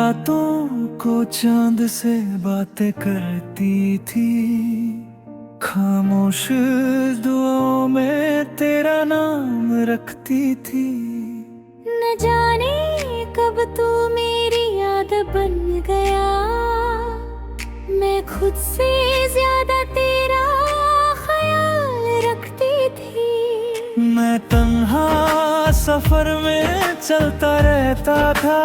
रातों को चांद से बातें करती थी, खामोश दुआओं में तेरा नाम रखती थी। न जाने कब तू मेरी याद बन गया, मैं खुद से ज्यादा तेरा ख्याल रखती थी। मैं तन्हा सफर में चलता रहता था,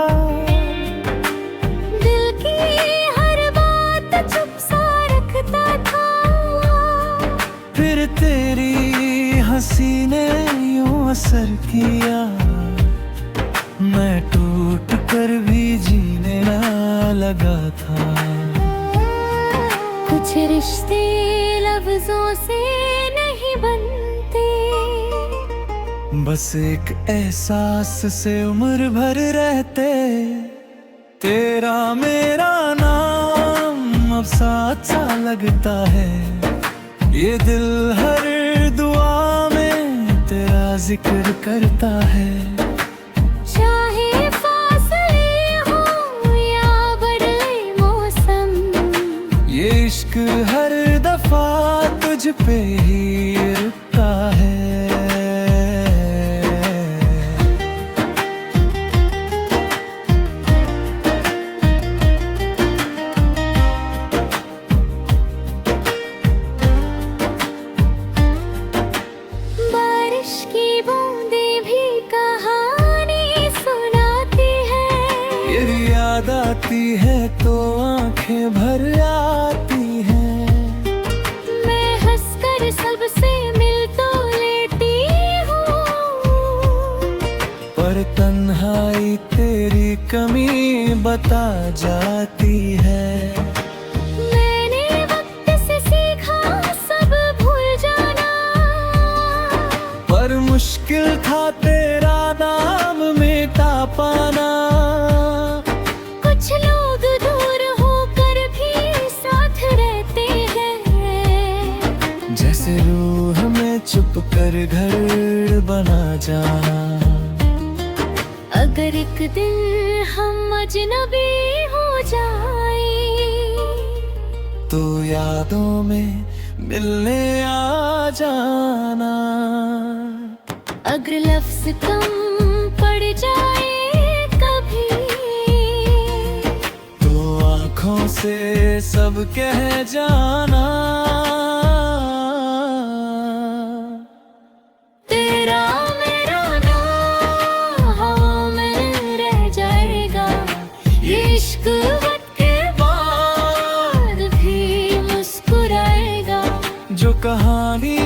दिल की हर बात चुप सा रखता था। फिर तेरी हंसी ने यूं असर किया, मैं टूट कर भी जीने ना लगा था। कुछ रिश्ते लफ्जों से नहीं बनते, बस एक एहसास से उम्र भर रहते। तेरा मेरा नाम अब साथ सा लगता है, ये दिल हर दुआ में तेरा जिक्र करता है। चाहे फासले हो या बदले मौसम, ये इश्क हर दफा तुझ पे ही रुकता है। बारिश की बूंदें भी कहानी सुनाती है। ये याद आती है तो आंखें भर आती हैं। मैं हंसकर सबसे मिल तो लेती हूँ, पर तन्हाई तेरी कमी बता जाती है। मैंने वक्त से सीखा सब भूल जाना, पर मुश्किल था तेरा नाम मिटा पाना। कुछ लोग दूर होकर भी साथ रहते हैं, जैसे रूह में चुप कर घर बना जाना। अगर एक दिन हम अजनबी हो जाए, तो यादों में मिलने आ जाना। अगर लफ्ज कम पड़ जाए कभी, तो आँखों से सब कह जाना। तेरा मेरा नाम हवा में रह जाएगा, ये इश्क वक्त के बाद भी मुस्कुराएगा। जो कहानी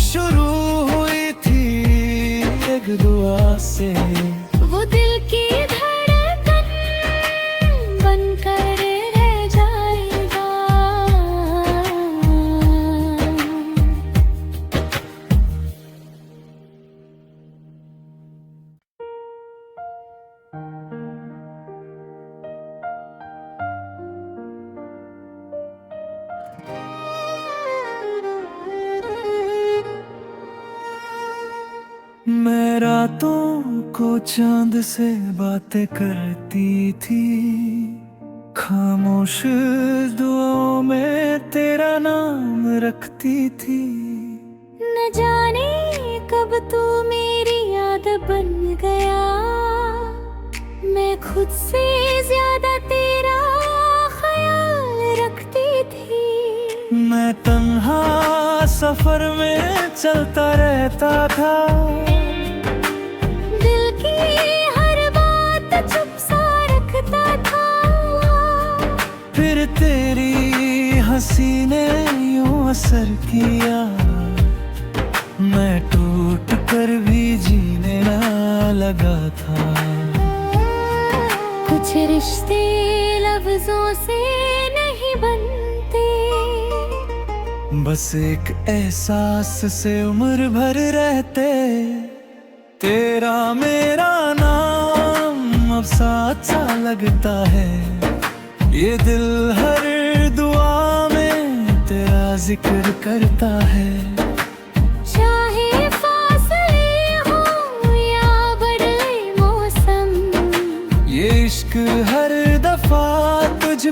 शुरू हुई थी एक दुआ से, वो दिल की धड़कन बनकर रह जाएगा। मैं रातों को चांद से बातें करती थी, खामोश दुआओं में तेरा नाम रखती थी। न जाने कब तू मेरी याद बन गया, मैं खुद से ज्यादा तेरा ख्याल रखती थी। मैं तन्हा सफर में चलता रहता था, दिल की हर बात चुप सा रखता था। फिर तेरी हंसी ने यूं असर किया, मैं टूट कर भी जीने ना लगा था। कुछ रिश्ते लफ्जों से नहीं बनते, बस एक एहसास से उम्र भर रहते। तेरा मेरा नाम अब साथ सा लगता है, ये दिल हर दुआ में तेरा जिक्र करता है। चाहे फासले हो या बदले मौसम, ये इश्क हर दफा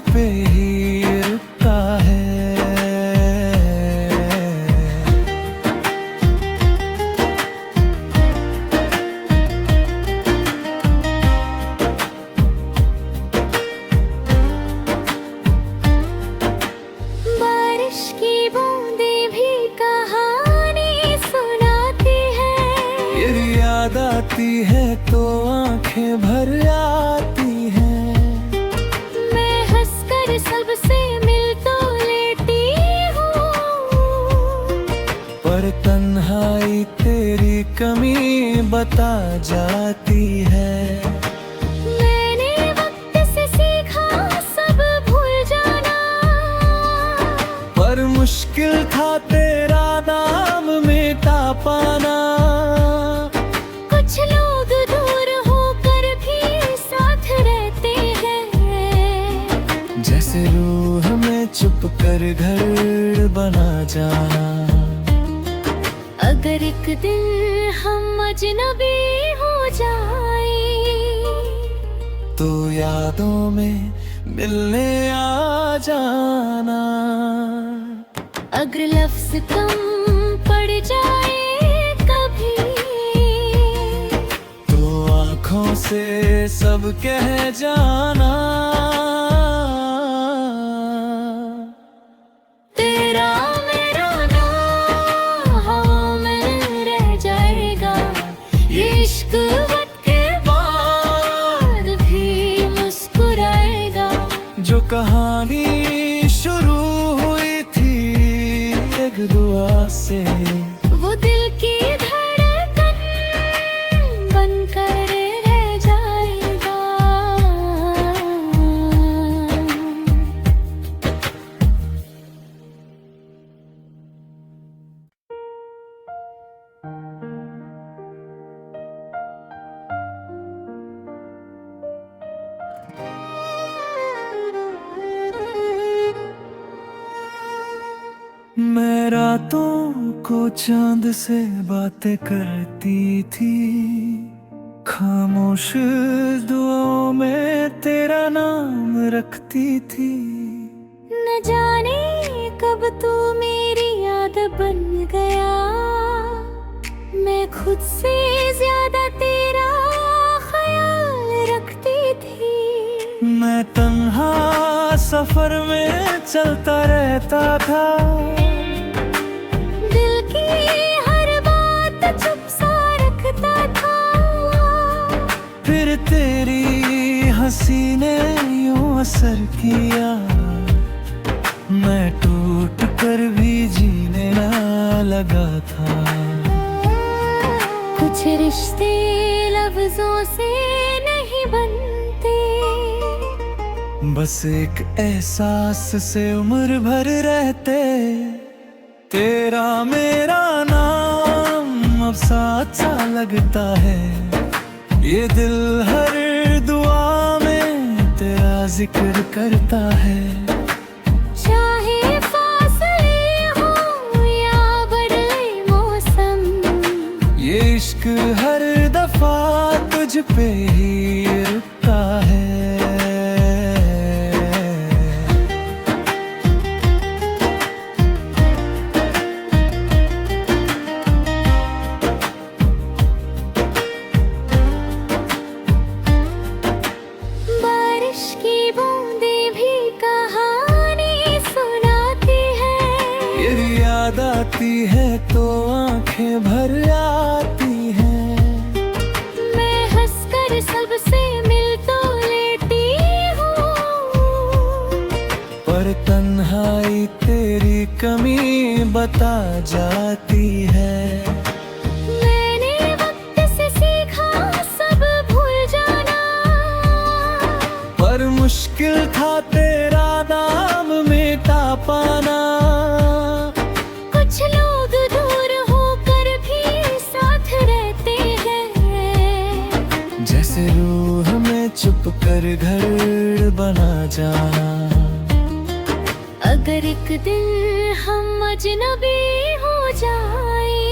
पे ही रुकता है। बारिश की बूंदें भी कहानी सुनाती है। ये याद आती है तो आंखें भर आती हैं। मैं हंसकर सबसे मिल तो लेती हूँ, पर तन्हाई तेरी कमी बता जाती है। मैंने वक्त से सीखा सब भूल जाना, पर मुश्किल था तेरा नाम मिटा पाना। कुछ लोग दूर होकर भी साथ रहते हैं, जैसे रूह में चुप कर घर बना जाना। अगर एक दिन हम अजनबी हो जाए, तो यादों में मिलने आ जाना। अगर लफ्ज कम पड़ जाए कभी, तो आँखों से सब कह जाना। तेरा मेरा नाम हवा में रह जाएगा। ये इश्क वक्त के बाद भी मुस्कुराएगा। जो कहानी शुरू हुई थी एक दुआ से, वो दिल की धड़कन बनकर रह जाएगा। मैं रातों को चांद से बातें करती थी, खामोश दुआओं में तेरा नाम रखती थी। न जाने कब तू मेरी याद बन गया, मैं खुद से ज्यादा तेरा ख्याल रखती थी। मैं तन्हा सफर में चलता रहता था, दिल की हर बात चुप सा रखता था। फिर तेरी हंसी ने यूं असर किया, मैं टूट कर भी जीने ना लगा था। कुछ रिश्ते लफ्जों से नहीं बनते, बस एक एहसास से उम्र भर रहते। तेरा मेरा नाम अब साथ सा लगता है, ये दिल हर दुआ में तेरा जिक्र करता है। चाहे फासले हो या बदले मौसम, ये इश्क हर दफा तुझ पे ही रुकता है। बारिश की बूंदें भी कहानी सुनाती है। ये याद आती है तो आंखें भर आती हैं। मैं हंसकर सबसे मिल तो लेती हूँ, पर तन्हाई तेरी कमी बता जाती है। मैंने वक्त से सीखा सब भूल जाना, पर मुश्किल था तेरा नाम मिटा पाना। कुछ लोग दूर होकर भी साथ रहते हैं, जैसे रूह में चुप कर घर बना जाना। अगर एक दिन हम अजनबी हो जाए,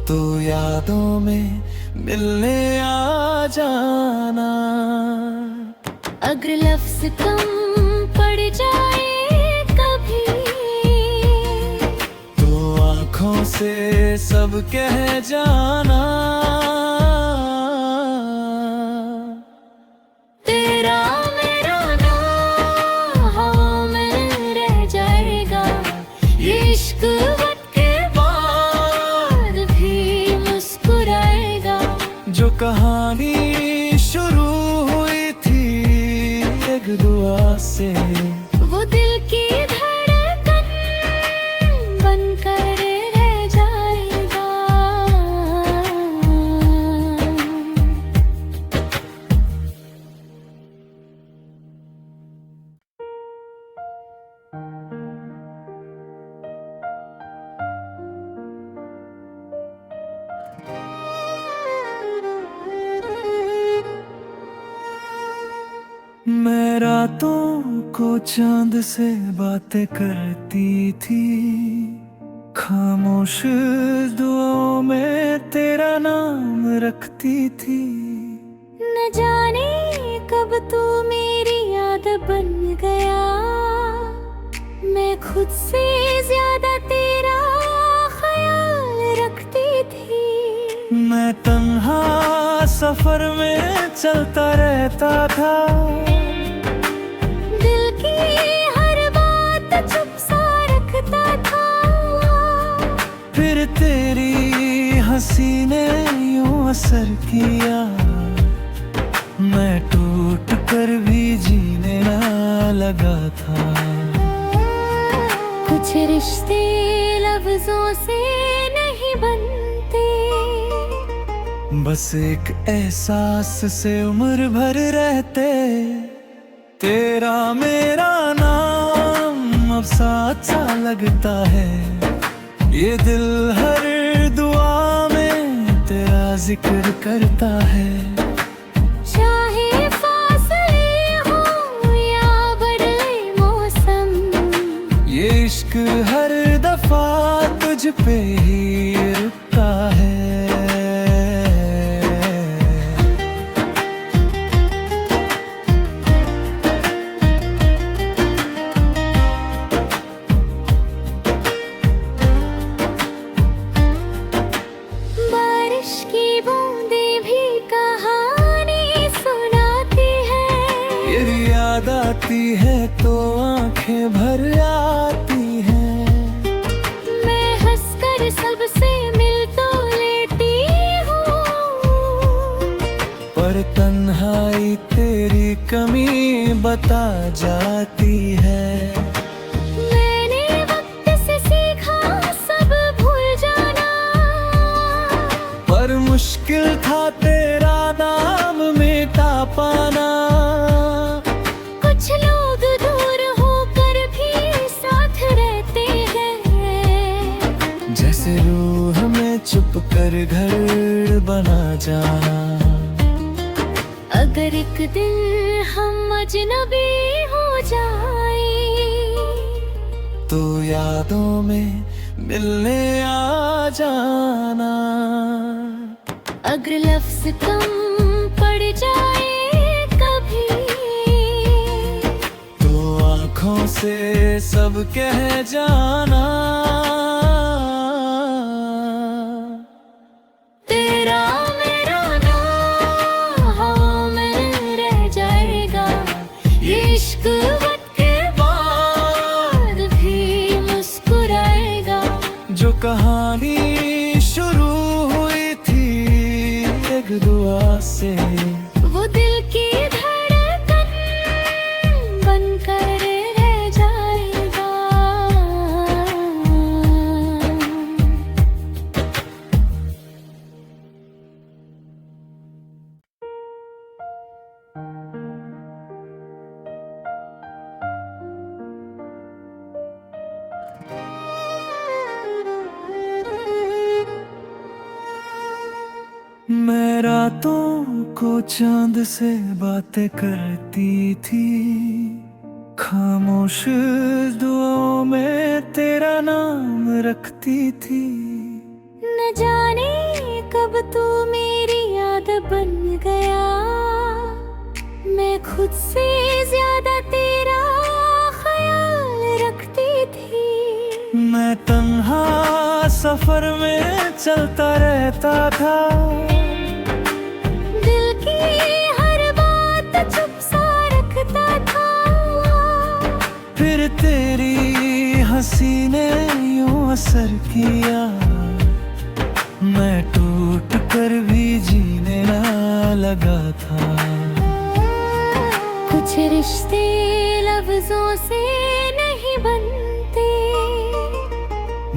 तो यादों में मिलने आ जाना। अगर लफ्ज कम पड़ जाए कभी तो आँखों से सब कह जाना। तेरा मेरा नाम हवा में रह जाएगा, ये इश्क वक्त के बाद भी मुस्कुराएगा। जो कहानी शुरू हुई थी एक दुआ से, वो दिल की धड़कन बनकर रह जाएगा। मैं रातों को चांद से बातें करती थी, खामोश दुआओं में तेरा नाम रखती थी। न जाने कब तू मेरी याद बन गया, मैं खुद से ज्यादा तेरा ख्याल रखती थी। मैं तन्हा सफर में चलता रहता था, दिल की हर बात चुप सा रखता था। फिर तेरी हंसी ने यूं असर किया, मैं टूट कर भी जीने ना लगा था। कुछ रिश्ते लफ्जों से नहीं बनते, बस एक एहसास से उम्र भर रहते। तेरा मेरा नाम अब साथ सा लगता है, ये दिल हर दुआ में तेरा जिक्र करता है। चाहे फासले हो या बदले मौसम, ये इश्क हर दफा तुझ पे ही रुकता है। बारिश की बूंदें भी कहानी सुनाती है, ये याद आती है तो आंखें भर आती हैं। मैं हंसकर सबसे मिल तो लेती हूँ, पर तन्हाई तेरी कमी बता जाती है। मैंने वक्त से सीखा सब भूल जाना, पर मुश्किल था तेरा नाम मिटा पाना। कुछ लोग दूर होकर भी साथ रहते हैं, जैसे रूह में चुप कर घर बना जाना। अगर एक दिन हम अजनबी हो जाए तो यादों में मिलने आ जाना। अगर लफ्ज कम पड़ जाए कभी तो आँखों से सब कह जाना। तेरा मेरा नाम हवा में रह जाएगा, ये इश्क वक्त के बाद भी मुस्कुराएगा। जो कहानी शुरू हुई थी एक दुआ से, वो दिल की धड़कन बनकर रह जाएगा। मैं रातों को चांद से बातें करती थी, खामोश दुआओं में तेरा नाम रखती थी। न जाने कब तू मेरी याद बन गया, मैं खुद से ज्यादा तेरा ख्याल रखती थी। मैं तन्हा सफर में चलता रहता था, दिल की हर बात चुप सा रखता था। फिर तेरी हंसी ने यूं असर किया, मैं टूट कर भी जीने ना लगा था। कुछ रिश्ते लफ्जों से नहीं बनते,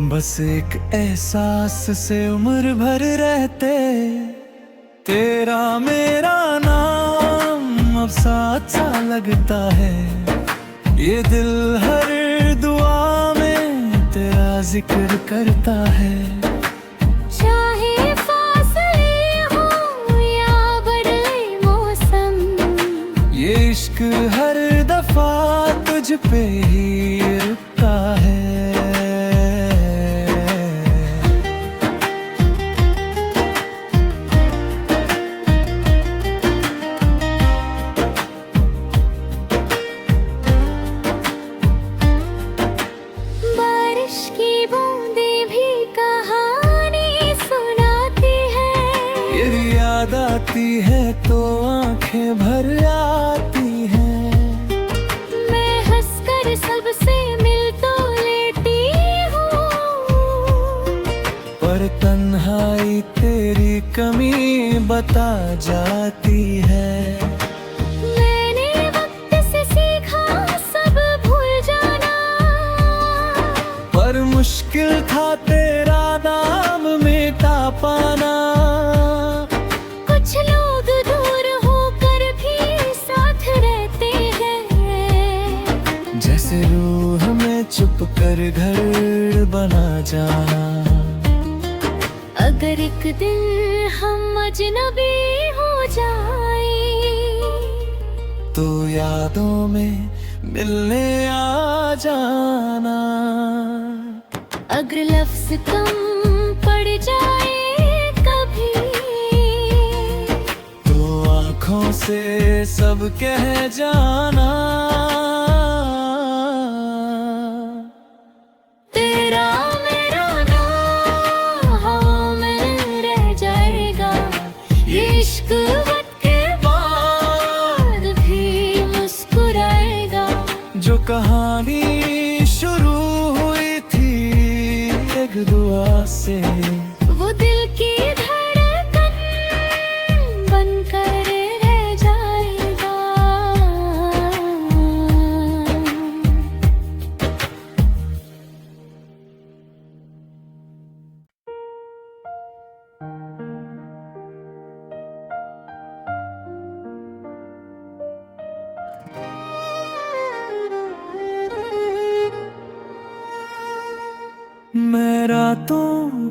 बस एक एहसास से उम्र भर रहते। तेरा मेरा नाम अब साथ सा लगता है, ये दिल हर दुआ में तेरा जिक्र करता है। चाहे फासले हो या बदले मौसम, ये इश्क हर दफा तुझ पे ही रुकता है। बारिश की बूंदें भी कहानी सुनाती है। ये याद आती है तो आंखें भर आती हैं। मैं हंसकर सबसे मिल तो लेती हूँ, पर तन्हाई तेरी कमी बता जाती है। मैंने वक्त से सीखा सब भूल जाना, पर मुश्किल था तेरा नाम मिटा पाना। कुछ लोग दूर होकर भी साथ रहते हैं, जैसे रूह में चुप कर घर बना जाना। अगर एक दिन हम अजनबी हो जाए, तो यादों में मिलने आ जाना। अगर लफ्ज कम पड़ जाए कभी, तो आँखों से सब कह जाना। तेरा मेरा नाम हवा में रह जाएगा, ये इश्क वक्त के बाद भी मुस्कुराएगा। जो कहानी शुरू हुई थी एक दुआ से, वो दिल की धड़कन बनकर रह जाएगा। मैं रातों